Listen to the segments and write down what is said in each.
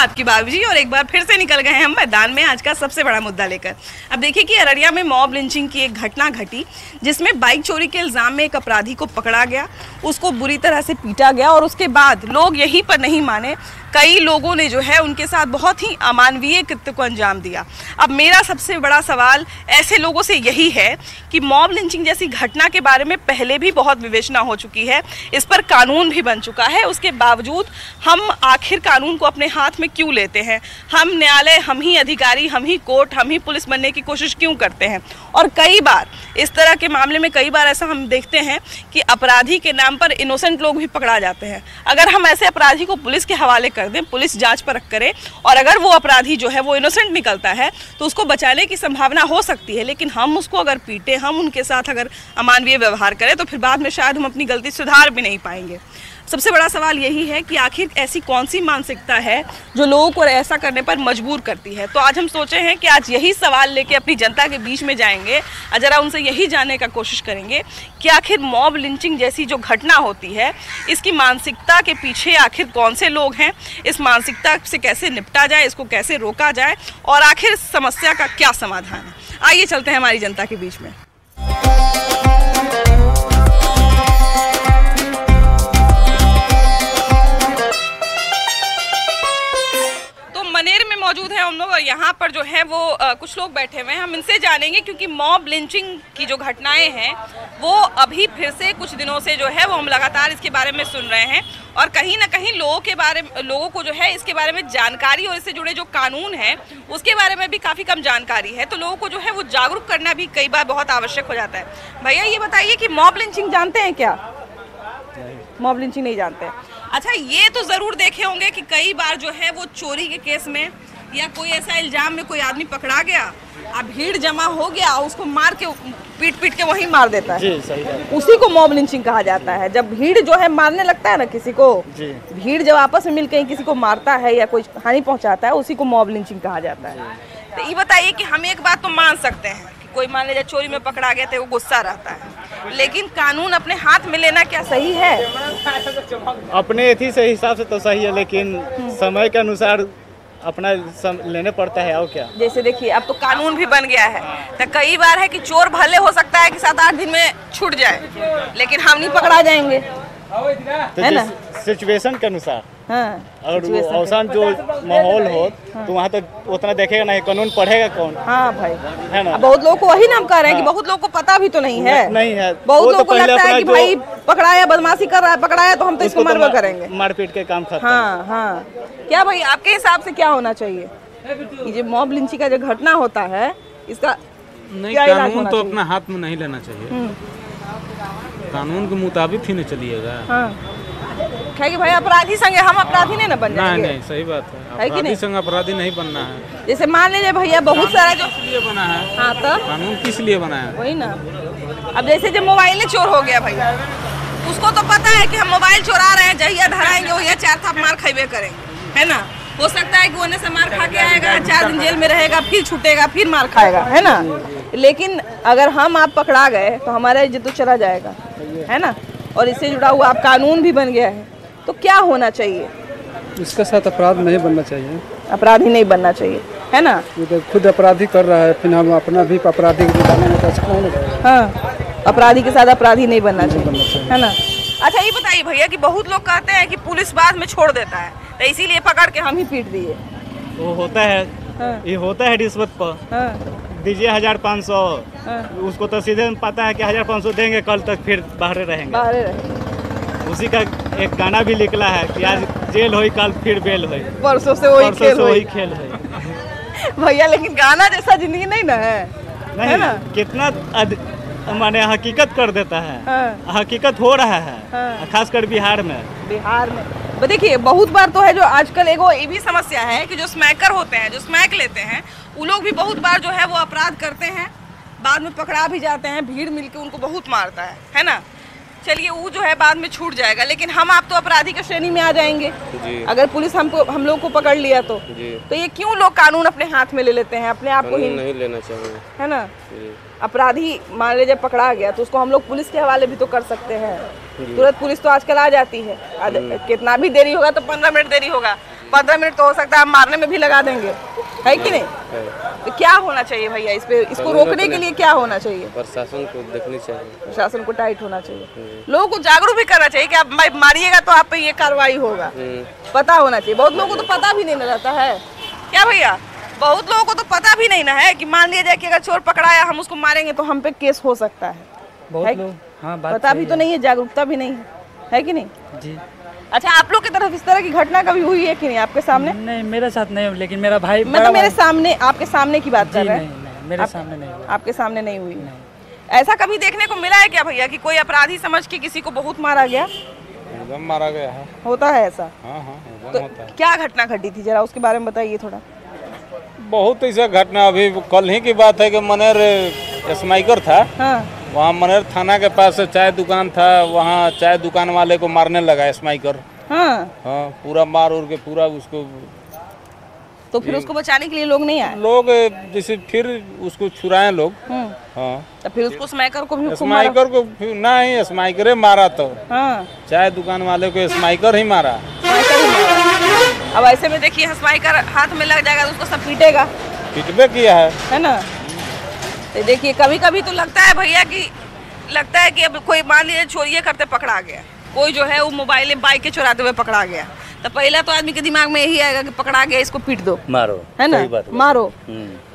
आपकी बाबूजी, और एक बार फिर से निकल गए हैं हम मैदान में आज का सबसे बड़ा मुद्दा लेकर। अब देखिए कि अररिया में मॉब लिंचिंग की एक घटना घटी जिसमें बाइक चोरी के इल्जाम में एक अपराधी को पकड़ा गया, उसको बुरी तरह से पीटा गया और उसके बाद लोग यहीं पर नहीं माने, कई लोगों ने जो है उनके साथ बहुत ही अमानवीय कृत्य को अंजाम दिया। अब मेरा सबसे बड़ा सवाल ऐसे लोगों से यही है कि मॉब लिंचिंग जैसी घटना के बारे में पहले भी बहुत विवेचना हो चुकी है, इस पर कानून भी बन चुका है, उसके बावजूद हम आखिर कानून को अपने हाथ में क्यों लेते हैं? हम न्यायालय, हम ही अधिकारी, हम ही कोर्ट, हम ही पुलिस बनने की कोशिश क्यों करते हैं? और कई बार इस तरह के मामले में कई बार ऐसा हम देखते हैं कि अपराधी के नाम पर इनोसेंट लोग भी पकड़ा जाते हैं। अगर हम ऐसे अपराधी को पुलिस के हवाले कर दें, पुलिस जांच परख करे और अगर वो अपराधी जो है वो इनोसेंट निकलता है तो उसको बचाने की संभावना हो सकती है, लेकिन हम उसको अगर पीटे, हम उनके साथ अगर अमानवीय व्यवहार करें तो फिर बाद में शायद हम अपनी गलती सुधार भी नहीं पाएंगे। सबसे बड़ा सवाल यही है कि आखिर ऐसी कौन सी मानसिकता है जो लोगों को ऐसा करने पर मजबूर करती है। तो आज हम सोचे हैं कि आज यही सवाल लेके अपनी जनता के बीच में जाएंगे और जरा उनसे यही जानने का कोशिश करेंगे कि आखिर मॉब लिंचिंग जैसी जो घटना होती है इसकी मानसिकता के पीछे आखिर कौन से लोग हैं, इस मानसिकता से कैसे निपटा जाए, इसको कैसे रोका जाए और आखिर समस्या का क्या समाधान है। आइए चलते हैं हमारी जनता के बीच में। मनेर में मौजूद है हम लोग और यहाँ पर जो है वो कुछ लोग बैठे हुए हैं, हम इनसे जानेंगे क्योंकि मॉब लिंचिंग की जो घटनाएं हैं वो अभी फिर से कुछ दिनों से जो है वो हम लगातार इसके बारे में सुन रहे हैं और कहीं ना कहीं लोगों को जो है इसके बारे में जानकारी और इससे जुड़े जो कानून है उसके बारे में भी काफ़ी कम जानकारी है, तो लोगों को जो है वो जागरूक करना भी कई बार बहुत आवश्यक हो जाता है। भैया ये बताइए कि मॉब लिंचिंग जानते हैं क्या? मॉब लिंचिंग नहीं जानते। अच्छा, ये तो जरूर देखे होंगे कि कई बार जो है वो चोरी के केस में या कोई ऐसा इल्जाम में कोई आदमी पकड़ा गया, अब भीड़ जमा हो गया, उसको मार के पीट के वहीं मार देता है। जी, सही है। उसी को मॉब लिंचिंग कहा जाता है। जब भीड़ जो है मारने लगता है ना किसी को, भीड़ जब आपस में मिलकर किसी को मारता है या कोई हानि पहुंचाता है, उसी को मॉब लिंचिंग कहा जाता है। तो ये बताइए कि हम एक बात तो मान सकते हैं कि कोई मान लीजिए चोरी में पकड़ा गया तो वो गुस्सा रहता है, लेकिन कानून अपने हाथ में लेना क्या सही है? अपने एथी से हिसाब से तो सही है, लेकिन समय के अनुसार अपना लेने पड़ता है। और क्या, जैसे देखिए अब तो कानून भी बन गया है, तो कई बार है कि चोर भले हो सकता है कि 7-8 दिन में छूट जाए, लेकिन हम नहीं पकड़ा जाएंगे, है ना? सिचुएशन के अनुसार। हाँ, और औसान जो माहौल हो तो वहाँ तक उतना देखेगा नहीं, कानून पढ़ेगा कौन? हाँ भाई, है ना? बहुत लोग को वही नाम कर रहे हैं कि बहुत लोग को पता भी तो नहीं है। नहीं है, बहुत लोग को लगता है कि भाई पकड़ाया, बदमाशी कर रहा है, पकड़ाया तो हम तो इसको मरवा करेंगे, मारपीट के काम खत्म। हाँ हाँ। क्या भाई आपके हिसाब से क्या होना चाहिए? ये मॉब लिंचिंग का जो घटना होता है इसका नहीं, कानून तो अपना हाथ में नहीं लेना चाहिए, कानून के मुताबिक ही नहीं चलिएगा। हाँ, कि भाई अपराधी संग हम अपराधी नहीं ना बन जाएंगे। नहीं, सही बात है, अपराधी संग अपराधी नहीं बनना है। जैसे मान लीजिए भैया बहुत सारा जो इसलिए बना है। हाँ, तो कानून किस लिए बना है? वही ना। अब जैसे जब मोबाइल चोर हो गया भैया, उसको तो पता है कि हम मोबाइल चोरा रहे हैं, जहिया धराएंगे वही 4 थाप मार खाइबे करेंगे, है ना? हो सकता है कि वो से मार खा के आएगा, 4 दिन जेल में रहेगा, फिर छूटेगा, फिर मार खाएगा, है ना? लेकिन अगर हम आप पकड़ा गए तो हमारा इज्जत तो चला जाएगा, है ना? और इससे जुड़ा हुआ आप कानून भी बन गया है, तो क्या होना चाहिए? इसके साथ अपराध नहीं बनना चाहिए, अपराधी नहीं बनना चाहिए, है ना? ये तो खुद अपराधी कर रहा है, फिर हम अपना भी अपराधी को बताने में अच्छा नहीं लगेगा। हाँ, अपराधी के साथ अपराधी नहीं बनना चाहिए, है ना? अच्छा ये बताइए भैया कि बहुत लोग कहते हैं कि पुलिस बाद में छोड़ देता है, तो इसीलिए पकड़ के हम ही पीट दिए। वो होता है। हाँ। ये होता है रिश्वत पर। हाँ। दीजिए 1500। हाँ। उसको तो सीधे पता है कि 1500 देंगे, कल तक फिर बाहर रहेंगे। उसी का एक गाना भी निकला है कि आज जेल होई कल फिर बेल होई, परसों से वही खेल है। भैया लेकिन गाना जैसा जिंदगी नहीं ना है, नहीं है ना? कितना माने हकीकत कर देता है। हाँ। हकीकत हो रहा है। हाँ। खासकर बिहार में देखिए बहुत बार तो है जो आजकल एगो ये भी समस्या है कि जो स्मैकर होते हैं, जो स्मैक लेते हैं, वो लोग भी बहुत बार जो है वो अपराध करते हैं, बाद में पकड़ा भी जाते हैं, भीड़ मिलके उनको बहुत मारता है ना? चलिए वो जो है बाद में छूट जाएगा, लेकिन हम आप तो अपराधी की श्रेणी में आ जाएंगे अगर पुलिस हम लोग को पकड़ लिया तो ये क्यों लोग कानून अपने हाथ में ले लेते हैं? अपने आप को ही नहीं लेना चाहिए, है ना? अपराधी मान लीजिए पकड़ा गया तो उसको हम लोग पुलिस के हवाले भी तो कर सकते हैं, तुरंत पुलिस तो आजकल आ जाती है, कितना भी देरी होगा तो 15 मिनट देरी होगा, 15 मिनट तो हो सकता है हम मारने में भी लगा देंगे, है कि नहीं? तो क्या होना चाहिए भैया इस पे, इसको रोकने के लिए क्या होना चाहिए? प्रशासन को देखनी चाहिए, प्रशासन को टाइट होना चाहिए, लोगों को जागरूक भी करना चाहिए कि आप मारिएगा तो आप पे ये कार्रवाई होगा, पता होना चाहिए। बहुत लोगों को तो पता भी नहीं रहता है क्या भैया, बहुत लोगों को तो पता भी नहीं ना है कि मान लिया जाए कि अगर चोर पकड़ाया हम उसको मारेंगे तो हम पे केस हो सकता है। बहुत लोग हाँ बात पता भी तो नहीं है, जागरूकता भी नहीं है कि नहीं जी। अच्छा, आप लोग की तरफ इस तरह की घटना कभी हुई है कि नहीं आपके सामने? नहीं मेरे साथ नहीं, लेकिन मेरा भाई मतलब मेरे सामने, आपके सामने की बात कर रहे हैं? नहीं, मेरे सामने नहीं हुआ। आपके सामने नहीं हुई? ऐसा कभी देखने को मिला है क्या भैया कि कोई अपराधी समझ के किसी को बहुत मारा गया? एकदम मारा गया है। होता है ऐसा? हाँ हाँ तो होता है। क्या घटना घटी थी, जरा उसके बारे में बताइए थोड़ा। बहुत ऐसा घटना, अभी कल ही की बात है कि मनेर स्माइकर था, हाँ। वहाँ मनेर थाना के पास चाय दुकान था, वहाँ चाय दुकान वाले को मारने लगा स्माइकर। हाँ। हाँ, पूरा मार उड़ के पूरा उसको। तो फिर उसको बचाने के लिए लोग नहीं आए? लोग जैसे फिर उसको छुड़ाए लोग। हाँ, तो फिर उसको स्माइकर को भी खूब स्माइकर को नहीं, स्माइकरे मारा तो। हाँ। चाय दुकान वाले को स्माइकर ही मारा। स्माइकर ही मारा। अब ऐसे में देखिए स्माइकर हाथ में लग जाएगा तो उसको सब पीटेगा, पिटबे किया है ना? तो देखिए कभी कभी तो लगता है भैया कि लगता है कि अब कोई मान लीजिए चोरियां करते पकड़ा गया, कोई जो है वो मोबाइल बाइक के चुराते हुए पकड़ा गया, तो पहला तो आदमी के दिमाग में यही आएगा कि पकड़ा गया इसको पीट दो, मारो, है ना? मारो।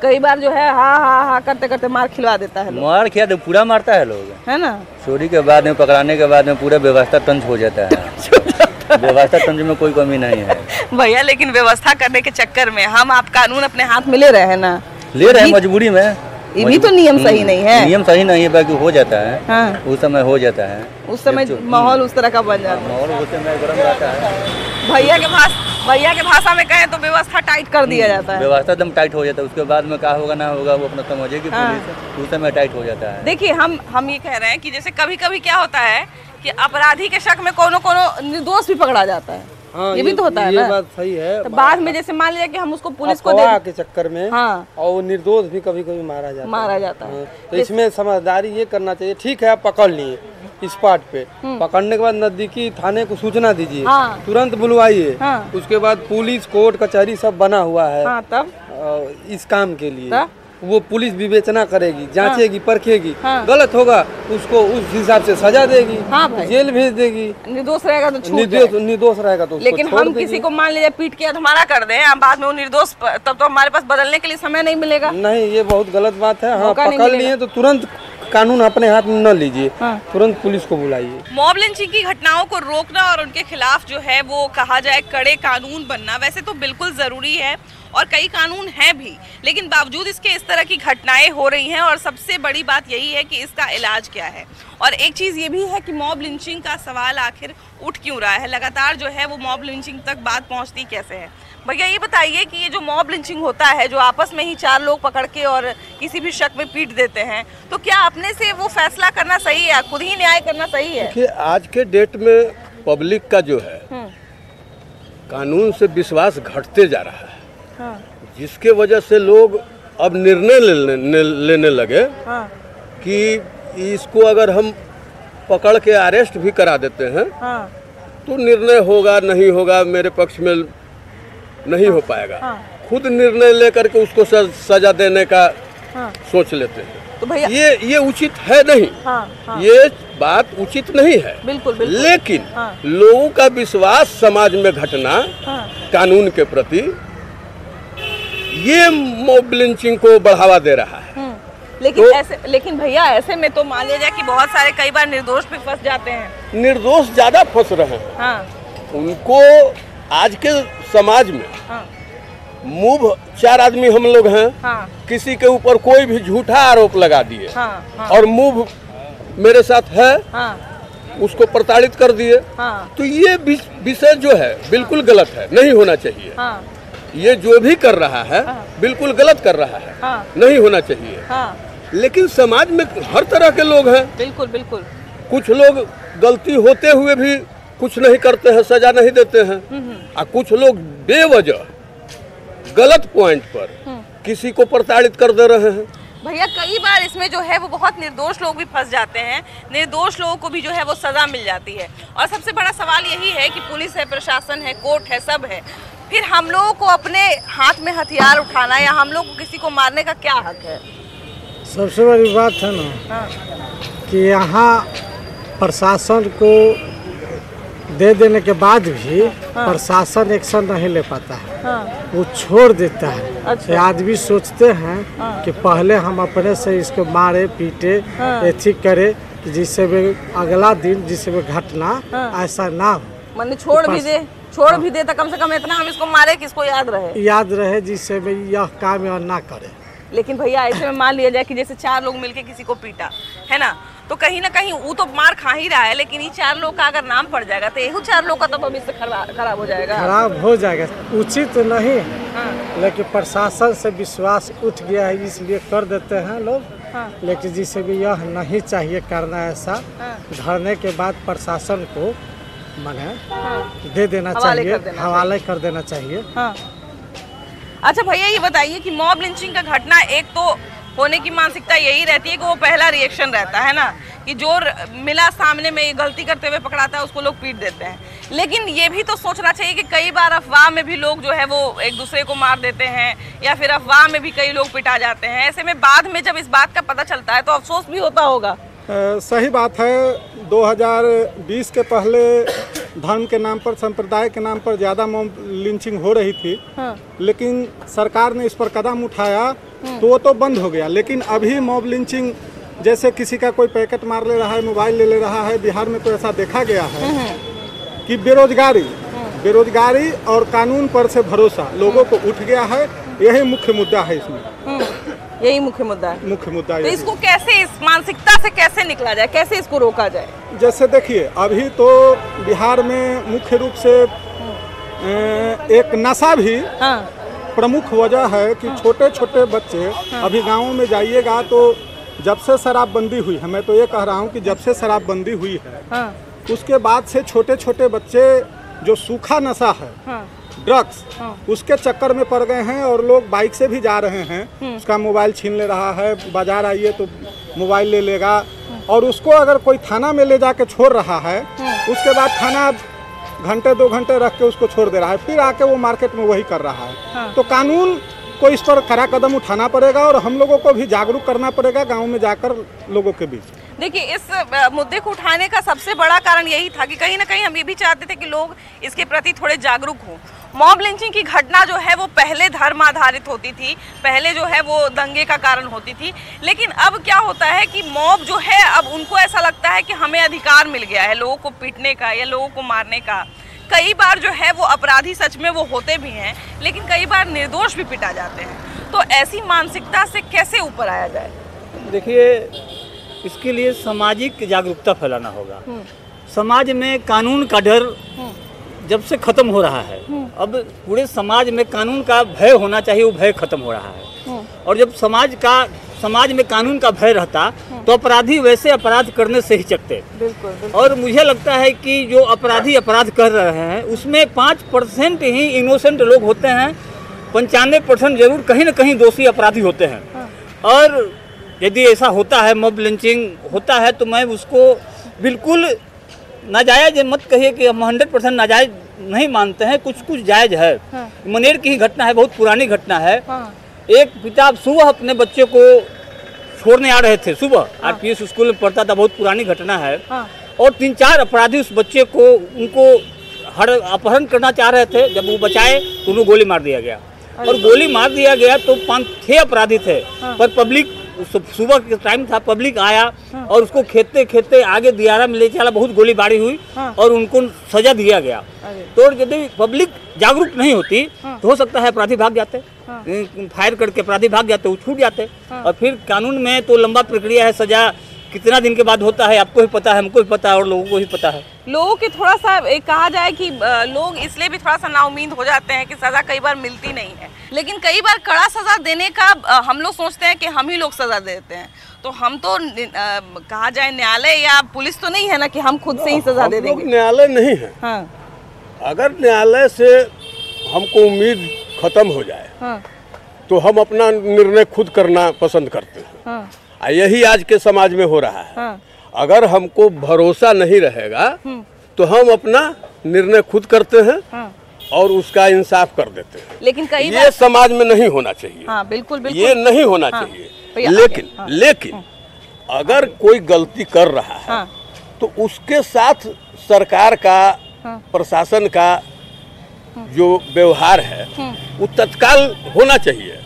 कई बार जो है हाँ हाँ हाँ करते करते मार खिलवा देता है, मार खिला पूरा मारता है लोग, है ना? चोरी के बाद में, पकड़ाने के बाद में पूरा व्यवस्था तंज हो जाता है। व्यवस्था तंज में कोई कमी नहीं है भैया, लेकिन व्यवस्था करने के चक्कर में हम आप कानून अपने हाथ में ले रहे हैं ना, ले रहे हैं मजबूरी में। ये भी तो नियम सही नहीं है। नियम सही नहीं है, बाकी हो जाता है। हाँ। उस समय हो जाता है, उस समय माहौल उस तरह का बन जाता है, माहौल उस समय गर्म रहता है। भैया के भाषा में कहें तो व्यवस्था टाइट कर दिया जाता है। व्यवस्था एकदम टाइट हो जाता है, उसके बाद में क्या होगा ना होगा वो अपना समझेगी पुलिस, उस समय टाइट हो जाता है। देखिए हम ये कह रहे हैं कि जैसे कभी कभी क्या होता है कि अपराधी के शक में कोनो निर्दोष भी पकड़ा जाता है। हाँ, ये भी तो होता है ये ना? बात सही है। तो बाद में जैसे मान लिया कि हम उसको पुलिस को अफवाह के चक्कर में, हाँ, और वो निर्दोष भी कभी कभी मारा जाता है। हाँ। तो इसमें समझदारी ये करना चाहिए, ठीक है आप पकड़ लिए स्पॉट पे, पकड़ने के बाद नजदीकी थाने को सूचना दीजिए, हाँ, तुरंत बुलवाइए, हाँ, उसके बाद पुलिस कोर्ट कचहरी सब बना हुआ है, हाँ, तब इस काम के लिए वो पुलिस विवेचना करेगी, जांचेगी, परखेगी, हाँ, गलत होगा उसको उस हिसाब से सजा देगी, हाँ भाई, जेल भेज देगी। निर्दोष रहेगा तो निर्दोष रहेगा तो लेकिन हम किसी को मान लीजिए पीट के अधमारा कर दें, हम बाद में वो निर्दोष, तब तो हमारे पास बदलने के लिए समय नहीं मिलेगा। नहीं, ये बहुत गलत बात है। हाँ, पकड़ लिए तो तुरंत कानून अपने हाथ में न लीजिए, हाँ, तुरंत पुलिस को बुलाइए। मॉब लिंचिंग की घटनाओं को रोकना और उनके खिलाफ जो है वो कहा जाए कड़े कानून बनना वैसे तो बिल्कुल जरूरी है और कई कानून हैं भी, लेकिन बावजूद इसके इस तरह की घटनाएं हो रही हैं और सबसे बड़ी बात यही है कि इसका इलाज क्या है। और एक चीज़ ये भी है कि मॉब लिंचिंग का सवाल आखिर उठ क्यों रहा है, लगातार जो है वो मॉब लिंचिंग तक बात पहुंचती कैसे है। भैया ये बताइए कि ये जो मॉब लिंचिंग होता है, जो आपस में ही 4 लोग पकड़ के और किसी भी शक में पीट देते हैं, तो क्या अपने से वो फैसला करना सही है, खुद ही न्याय करना सही है? देखिए आज के डेट में पब्लिक का जो है कानून से विश्वास घटते जा रहा है, हाँ, जिसके वजह से लोग अब निर्णय लेने लगे, हाँ, कि इसको अगर हम पकड़ के अरेस्ट भी करा देते हैं, हाँ, तो निर्णय होगा नहीं होगा मेरे पक्ष में नहीं हो पाएगा, हाँ, खुद निर्णय लेकर के उसको सजा देने का हाँ, सोच लेते हैं। तो भैया ये उचित है नहीं, हाँ, हाँ, ये बात उचित नहीं है, बिल्कुल, बिल्कुल। लेकिन हाँ, लोगों का विश्वास समाज में घटना, हाँ, कानून के प्रति, ये मॉब लिंचिंग को बढ़ावा दे रहा है। लेकिन भैया ऐसे में तो मान लिया जाए कि बहुत सारे कई बार निर्दोष भी फंस जाते हैं। निर्दोष ज्यादा फंस रहे हैं, हाँ, उनको आज के समाज में हाँ, मूव 4 आदमी हम लोग हैं, हाँ, किसी के ऊपर कोई भी झूठा आरोप लगा दिए, हाँ, हाँ, और मूव मेरे साथ है, हाँ, उसको प्रताड़ित कर दिए, हाँ, तो ये विषय जो है बिल्कुल गलत है, नहीं होना चाहिए। हाँ, ये जो भी कर रहा है बिल्कुल गलत कर रहा है, हाँ, नहीं होना चाहिए। हाँ, लेकिन समाज में हर तरह के लोग हैं, बिल्कुल, बिल्कुल। कुछ लोग गलती होते हुए भी कुछ नहीं करते हैं, सजा नहीं देते हैं, और कुछ लोग बेवजह गलत पॉइंट पर किसी को प्रताड़ित कर दे रहे हैं। भैया कई बार इसमें जो है वो बहुत निर्दोष लोग भी फंस जाते हैं, निर्दोष लोगों को भी जो है वो सजा मिल जाती है। और सबसे बड़ा सवाल यही है कि पुलिस है, प्रशासन है, कोर्ट है, सब है, फिर हम लोगों को अपने हाथ में हथियार उठाना या हम लोग को किसी को मारने का क्या हक है? सबसे बड़ी बात है ना कि यहाँ प्रशासन को दे देने के बाद भी प्रशासन एक्शन नहीं ले पाता है, वो छोड़ देता है। अच्छा। आदमी सोचते हैं कि पहले हम अपने से इसको मारे पीटे ऐसी करे कि जिससे अगला दिन जिससे घटना ऐसा ना हो, मैंने छोड़ भी दे तो कम से कम इतना हम इसको मारे कि इसको याद रहे जिससे यह काम ना करे। लेकिन भैया ऐसे में मान लिया जाए कि जैसे 4 लोग मिलके किसी को पीटा है ना, तो कहीं ना कहीं वो तो मार खा ही रहा है, लेकिन ये 4 लोग का अगर नाम पड़ जाएगा तो यही 4 लोग का तो भविष्य खराब हो जाएगा। उचित तो नहीं, लेकिन प्रशासन से विश्वास उठ गया है इसलिए कर देते हैं लोग। लेकिन जिसे भी यह नहीं चाहिए करना, ऐसा धरने के बाद प्रशासन को माने दे देना चाहिए, हवाले कर देना चाहिए। अच्छा भैया ये बताइए कि मॉब लिंचिंग का घटना एक तो होने की मानसिकता यही रहती है कि वो पहला रिएक्शन रहता है ना, कि जो मिला सामने में गलती करते हुए पकड़ाता है उसको लोग पीट देते हैं। लेकिन ये भी तो सोचना चाहिए कि कई बार अफवाह में भी लोग जो है वो एक दूसरे को मार देते हैं, या फिर अफवाह में भी कई लोग पिटा जाते हैं। ऐसे में बाद में जब इस बात का पता चलता है तो अफसोस भी होता होगा। सही बात है। 2020 के पहले धर्म के नाम पर, संप्रदाय के नाम पर ज़्यादा मॉब लिंचिंग हो रही थी। लेकिन सरकार ने इस पर कदम उठाया तो वो तो बंद हो गया। लेकिन अभी मॉब लिंचिंग जैसे किसी का कोई पैकेट मार ले रहा है, मोबाइल ले रहा है, बिहार में तो ऐसा देखा गया है कि बेरोजगारी और कानून पर से भरोसा लोगों को उठ गया है। यही मुख्य मुद्दा है इसमें, यही मुख्य मुद्दा है। तो इसको कैसे, इस मानसिकता से कैसे निकला जाए, कैसे इसको रोका जाए? जैसे देखिए अभी तो बिहार में मुख्य रूप से एक नशा भी प्रमुख वजह है कि छोटे छोटे बच्चे, अभी गाँवों में जाइएगा तो जब से शराबबंदी हुई है, मैं तो ये कह रहा हूँ कि जब से शराबबंदी हुई है उसके बाद से छोटे छोटे बच्चे जो सूखा नशा है, ड्रग्स, उसके चक्कर में पड़ गए हैं। और लोग बाइक से भी जा रहे हैं, उसका मोबाइल छीन ले रहा है, बाजार आइए तो मोबाइल ले लेगा, और उसको अगर कोई थाना में ले जाके छोड़ रहा है, उसके बाद थाना घंटे 2 घंटे रख के उसको छोड़ दे रहा है, फिर आके वो मार्केट में वही कर रहा है। तो कानून को इस पर कड़ा कदम उठाना पड़ेगा और हम लोगों को भी जागरूक करना पड़ेगा गाँव में जाकर लोगों के बीच। देखिए इस मुद्दे को उठाने का सबसे बड़ा कारण यही था कि कहीं ना कहीं हम ये भी चाहते थे कि लोग इसके प्रति थोड़े जागरूक हों। मॉब लिंचिंग की घटना जो है वो पहले धर्म आधारित होती थी, पहले जो है वो दंगे का कारण होती थी, लेकिन अब क्या होता है कि मॉब जो है अब उनको ऐसा लगता है कि हमें अधिकार मिल गया है लोगों को पीटने का या लोगों को मारने का। कई बार जो है वो अपराधी सच में वो होते भी हैं, लेकिन कई बार निर्दोष भी पिटा जाते हैं। तो ऐसी मानसिकता से कैसे ऊपर आया जाए? देखिए इसके लिए सामाजिक जागरूकता फैलाना होगा। समाज में कानून का डर जब से खत्म हो रहा है, अब पूरे समाज में कानून का भय होना चाहिए, वो भय खत्म हो रहा है। और जब समाज में कानून का भय रहता तो अपराधी वैसे अपराध करने से ही चकते। और मुझे लगता है कि जो अपराधी अपराध कर रहे हैं उसमें 5% ही इनोसेंट लोग होते हैं, 95% जरूर कहीं ना कहीं दोषी अपराधी होते हैं। और यदि ऐसा होता है, मॉब लिंचिंग होता है, तो मैं उसको बिल्कुल नाजायज मत कहिए कि हम 100% नाजायज नहीं मानते हैं, कुछ कुछ जायज है। मनेर की ही घटना है, बहुत पुरानी घटना है। एक पिता सुबह अपने बच्चे को छोड़ने आ रहे थे, सुबह RPS स्कूल में पढ़ता था, बहुत पुरानी घटना है। और 3-4 अपराधी उस बच्चे को उनको अपहरण करना चाह रहे थे। जब वो बचाए तो उन्हें गोली मार दिया गया, और गोली मार दिया गया तो 5-6 अपराधी थे, पर पब्लिक सुबह के टाइम था, पब्लिक आया और उसको खेते खेते आगे दियारा में ले चला, बहुत गोलीबारी हुई और उनको सजा दिया गया। तो यदि पब्लिक जागरूक नहीं होती तो हो सकता है अपराधी भाग जाते, फायर करके अपराधी भाग जाते, वो छूट जाते। और फिर कानून में तो लंबा प्रक्रिया है, सजा कितना दिन के बाद होता है आपको भी पता है, हमको भी पता है और लोगों को भी पता है। लोगों के थोड़ा सा एक कहा जाए कि लोग इसलिए भी थोड़ा सा नाउमीद हो जाते हैं कि सज़ा कई बार मिलती नहीं है, लेकिन कई बार कड़ा सज़ा देने का हम लोग सोचते हैं कि हम ही लोग सज़ा देते हैं। तो हम तो कहा जाए न्यायालय या पुलिस तो नहीं है ना कि हम खुद से ही सज़ा दे देंगे। न्यायालय नहीं है। अगर न्यायालय से हमको उम्मीद खत्म हो जाए तो हम अपना निर्णय खुद करना पसंद करते हैं। यही आज के समाज में हो रहा है। अगर हमको भरोसा नहीं रहेगा तो हम अपना निर्णय खुद करते हैं और उसका इंसाफ कर देते हैं। लेकिन कई ये समाज में नहीं होना चाहिए। हाँ, बिल्कुल बिल्कुल ये नहीं होना चाहिए। लेकिन अगर कोई गलती कर रहा है तो उसके साथ सरकार का, प्रशासन का जो व्यवहार है वो तत्काल होना चाहिए।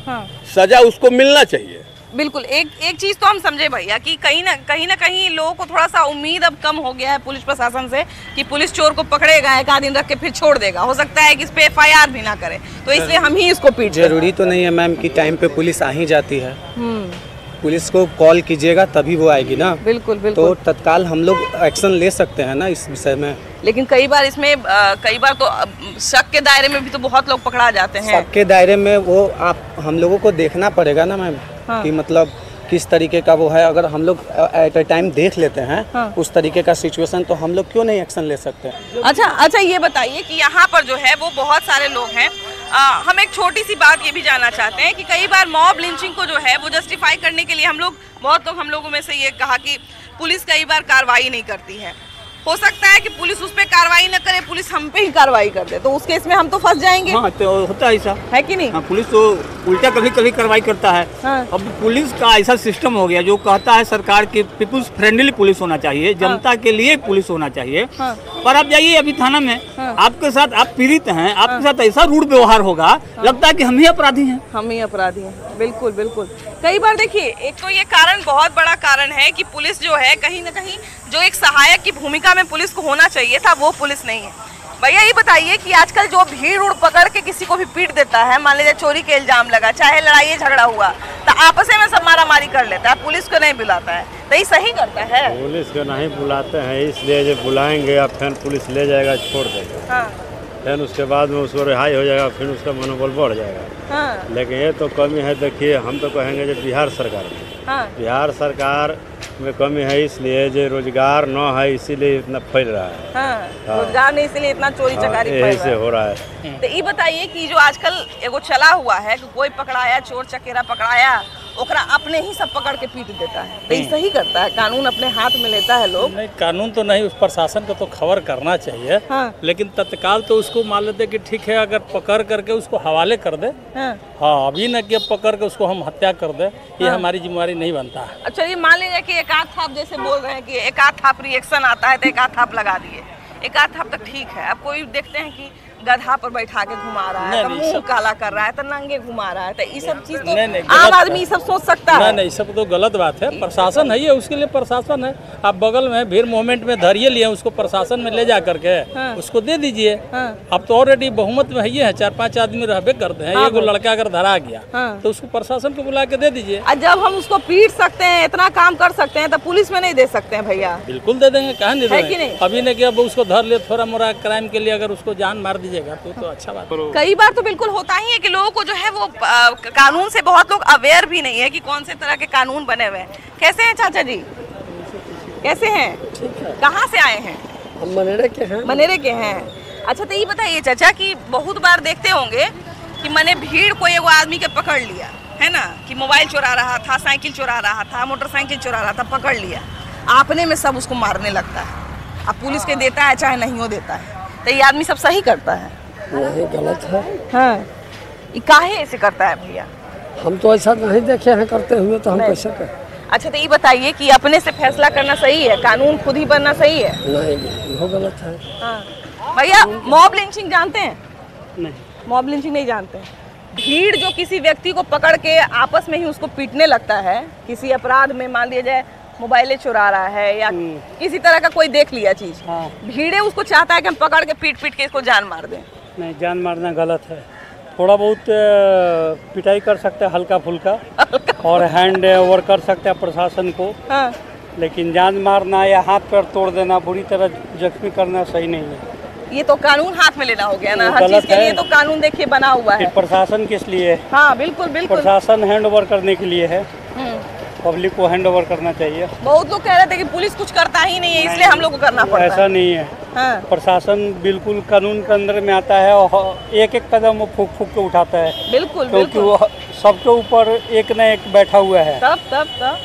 सजा उसको मिलना चाहिए। बिल्कुल। एक चीज तो हम समझे भैया कि कहीं ना कहीं लोगों को थोड़ा सा उम्मीद अब कम हो गया है पुलिस प्रशासन से कि पुलिस चोर को पकड़ेगा, एक आध दिन रख के फिर छोड़ देगा। हो सकता है कि इस पे FIR भी ना करे, तो इसलिए हम ही इसको पीट। जरूरी तो नहीं है मैम कि टाइम पे पुलिस आ ही जाती है। पुलिस को कॉल कीजिएगा तभी वो आएगी ना। बिल्कुल बिल्कुल। तो तत्काल हम लोग एक्शन ले सकते हैं ना इस विषय में। लेकिन कई बार इसमें कई बार तो शक के दायरे में भी तो बहुत लोग पकड़ा जाते हैं। शक के दायरे में वो हम लोगों को देखना पड़ेगा ना मैम। कि मतलब किस तरीके का वो है। अगर हम लोग एट अ टाइम देख लेते हैं उस तरीके का सिचुएशन, तो हम लोग क्यों नहीं एक्शन ले सकते। अच्छा ये बताइए कि यहाँ पर जो है वो बहुत सारे लोग हैं। हम एक छोटी सी बात ये भी जानना चाहते हैं कि कई बार मॉब लिंचिंग को जो है वो जस्टिफाई करने के लिए हम लोगों में से ये कहा कि पुलिस कई बार कार्रवाई नहीं करती है। हो सकता है कि पुलिस उस पे कार्रवाई न करे, पुलिस हम पे ही कार्रवाई कर दे, तो उस केस में हम तो फंस जाएंगे। हाँ, तो होता है ऐसा, है कि नहीं? हाँ, पुलिस तो उल्टा कभी कभी कार्रवाई करता है। हाँ। अब पुलिस का ऐसा सिस्टम हो गया जो कहता है सरकार की पीपुल्स फ्रेंडली पुलिस होना चाहिए, जनता के लिए पुलिस होना चाहिए। हाँ। पर आप जाइए अभी थाना में, आपके साथ आप पीड़ित हैं, आपके साथ ऐसा रूढ़ व्यवहार होगा, लगता है कि हम ही अपराधी हैं। हम ही अपराधी हैं, बिल्कुल बिल्कुल। कई बार देखिए, एक तो ये कारण बहुत बड़ा कारण है कि पुलिस जो है कहीं ना कहीं जो एक सहायक की भूमिका में पुलिस को होना चाहिए था वो पुलिस नहीं है। भैया ये बताइए कि आजकल जो भीड़ उड़ पकड़ के किसी को भी पीट देता है, मान लीजिए चोरी के इल्जाम लगा, चाहे लड़ाई झगड़ा हुआ, तो आपस में सब मारा मारी कर लेता है, पुलिस को नहीं बुलाता है, तो ये सही करता है? पुलिस को नहीं बुलाते हैं, इसलिए जब बुलाएंगे अब फिर पुलिस ले जाएगा, छोड़ देगा। हाँ। फिर उसके बाद में उसको रिहाई हो जाएगा, फिर उसका मनोबल बढ़ जाएगा। हाँ। लेकिन ये तो कमी है। देखिए, हम तो कहेंगे जो बिहार सरकार में, हाँ, बिहार सरकार में कमी है, इसलिए जो रोजगार न है इसीलिए इतना फैल रहा है। हाँ, रोजगार नहीं, इसलिए इतना चोरी चकारी यही से हो रहा है। तो ये बताइए कि जो आजकल एगो चला हुआ है कि कोई पकड़ाया, चोर चकेरा पकड़ाया, ओकरा अपने ही सब पकड़ के पीट देता है, तो ये सही करता है? कानून अपने हाथ में लेता है लोग? नहीं, कानून तो नहीं, उस प्रशासन को तो खबर करना चाहिए। हाँ। लेकिन तत्काल तो उसको मान लेते कि ठीक है, अगर पकड़ करके उसको हवाले कर दे। हाँ, अभी न कि पकड़ के उसको हम हत्या कर दे, ये हमारी जिम्मेवारी नहीं बनता है। अच्छा, ये मान लीजिए कि एक आध थाप जैसे बोल रहे हैं कि एक आध थाप रिएक्शन आता है तो एक आध थाप लगा दिए, एक आध थाप तक ठीक है। अब कोई देखते हैं कि गधा पर बैठा के घुमा रहा है, तो मुंह काला कर रहा है, तो नंगे घुमा रहा है, तो ये सब चीज तो आम आदमी सब सोच सकता है। नहीं, सब तो गलत बात है। प्रशासन है, ये उसके लिए प्रशासन है। आप बगल में भीड़ मूवमेंट में धरिए लिए, उसको प्रशासन में ले जा करके उसको दे दीजिए। अब तो ऑलरेडी बहुमत में है, 4-5 आदमी रहबे करते हैं। एक लड़का अगर धरा गया तो उसको प्रशासन को बुला के दे दीजिए। जब हम उसको पीट सकते हैं, इतना काम कर सकते हैं, तो पुलिस में नहीं दे सकते हैं भैया? बिल्कुल दे देंगे, कहाँ नहीं देंगे। अभी ने अब उसको धर ले, थोड़ा मोड़ा क्राइम के लिए अगर उसको जान मार दीजिएगा तो अच्छा बात। कई बार तो बिल्कुल होता ही है कि लोगों को जो है वो कानून से बहुत लोग अवेयर भी नहीं है कि कौन से तरह के कानून बने हुए हैं। कैसे हैं चाचा जी? कैसे हैं? कहाँ से आए हैं? हम मनेरे के हैं। मनेरे के हैं। अच्छा, तो ये बताइए चाचा कि बहुत बार देखते होंगे कि मैंने भीड़ को एगो आदमी के पकड़ लिया है ना, कि मोबाइल चुरा रहा था, साइकिल चुरा रहा था, मोटरसाइकिल चुरा रहा था, पकड़ लिया, आपने में सब उसको मारने लगता है। अब पुलिस के देता है चाहे नहीं हो देता है, तो ये आदमी सब सही करता है? यही गलत है। हाँ, ये काहे ऐसे करता है भैया? हम तो ऐसा नहीं देखे हैं करते हुए, तो हम कैसे करें? अच्छा, तो ये बताइए कि अपने से फैसला करना सही है, कानून खुद ही बनना सही है? नहीं, वो गलत है। हाँ। भैया, मॉब लिंचिंग जानते हैं? नहीं, मॉब लिंचिंग नहीं जानते हैं। भीड़ जो किसी व्यक्ति को पकड़ के आपस में ही उसको पीटने लगता है, किसी अपराध में, मान लिया जाए मोबाइलें चुरा रहा है या किसी तरह का कोई देख लिया चीज, भीड़े उसको चाहता है कि हम पकड़ के पीट के इसको जान मार दें। नहीं, जान मारना गलत है। थोड़ा बहुत पिटाई कर सकते हैं, हल्का फुल्का, और हैंड ओवर कर सकते हैं प्रशासन को। हाँ। लेकिन जान मारना या हाथ पैर तोड़ देना, बुरी तरह जख्मी करना सही नहीं है। ये तो कानून हाथ में लेना हो गया ना, हर चीज के लिए तो कानून देखिए बना हुआ है। प्रशासन किस लिए? हाँ, बिल्कुल बिल्कुल, प्रशासन हैंड ओवर करने के लिए है, पब्लिक को हैंड ओवर करना चाहिए। बहुत लोग कह रहे थे कि पुलिस कुछ करता ही नहीं है, इसलिए हम लोग को करना पड़ता है। ऐसा नहीं है। हाँ। प्रशासन बिल्कुल कानून के अंदर में आता है और एक एक कदम वो फूक फूक के उठाता है। बिल्कुल, क्योंकि वो सबके ऊपर एक न एक बैठा हुआ है। तब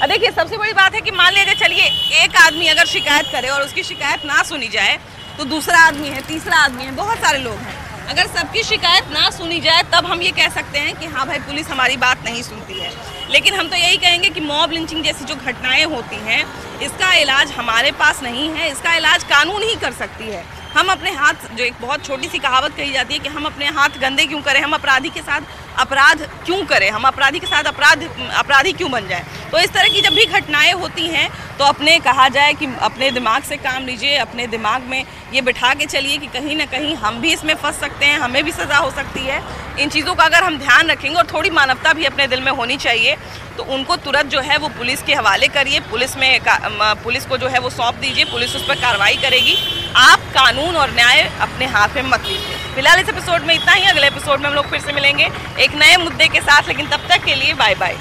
देखिए, सबसे बड़ी बात है कि मान लीजिए, चलिए एक आदमी अगर शिकायत करे और उसकी शिकायत ना सुनी जाए, तो दूसरा आदमी है, तीसरा आदमी है, बहुत सारे लोग हैं, अगर सबकी शिकायत ना सुनी जाए तब हम ये कह सकते हैं कि हाँ भाई पुलिस हमारी बात नहीं सुनती है, लेकिन हम तो यही कहेंगे कि मॉब लिंचिंग जैसी जो घटनाएं होती हैं इसका इलाज हमारे पास नहीं है, इसका इलाज कानून ही कर सकती है। हम अपने हाथ, जो एक बहुत छोटी सी कहावत कही जाती है कि हम अपने हाथ गंदे क्यों करें, हम अपराधी के साथ अपराध क्यों करें, हम अपराधी के साथ अपराधी क्यों बन जाए। तो इस तरह की जब भी घटनाएं होती हैं तो अपने कहा जाए कि अपने दिमाग से काम लीजिए, अपने दिमाग में ये बिठा के चलिए कि कहीं ना कहीं हम भी इसमें फंस सकते हैं, हमें भी सज़ा हो सकती है। इन चीज़ों का अगर हम ध्यान रखेंगे और थोड़ी मानवता भी अपने दिल में होनी चाहिए तो उनको तुरंत जो है वो पुलिस के हवाले करिए, पुलिस को जो है वो सौंप दीजिए, पुलिस उस पर कार्रवाई करेगी। आप कानून और न्याय अपने हाथ में मत लीजिए। फिलहाल इस एपिसोड में इतना ही, अगले एपिसोड में हम लोग फिर से मिलेंगे एक नए मुद्दे के साथ, लेकिन तब तक के लिए बाय बाय।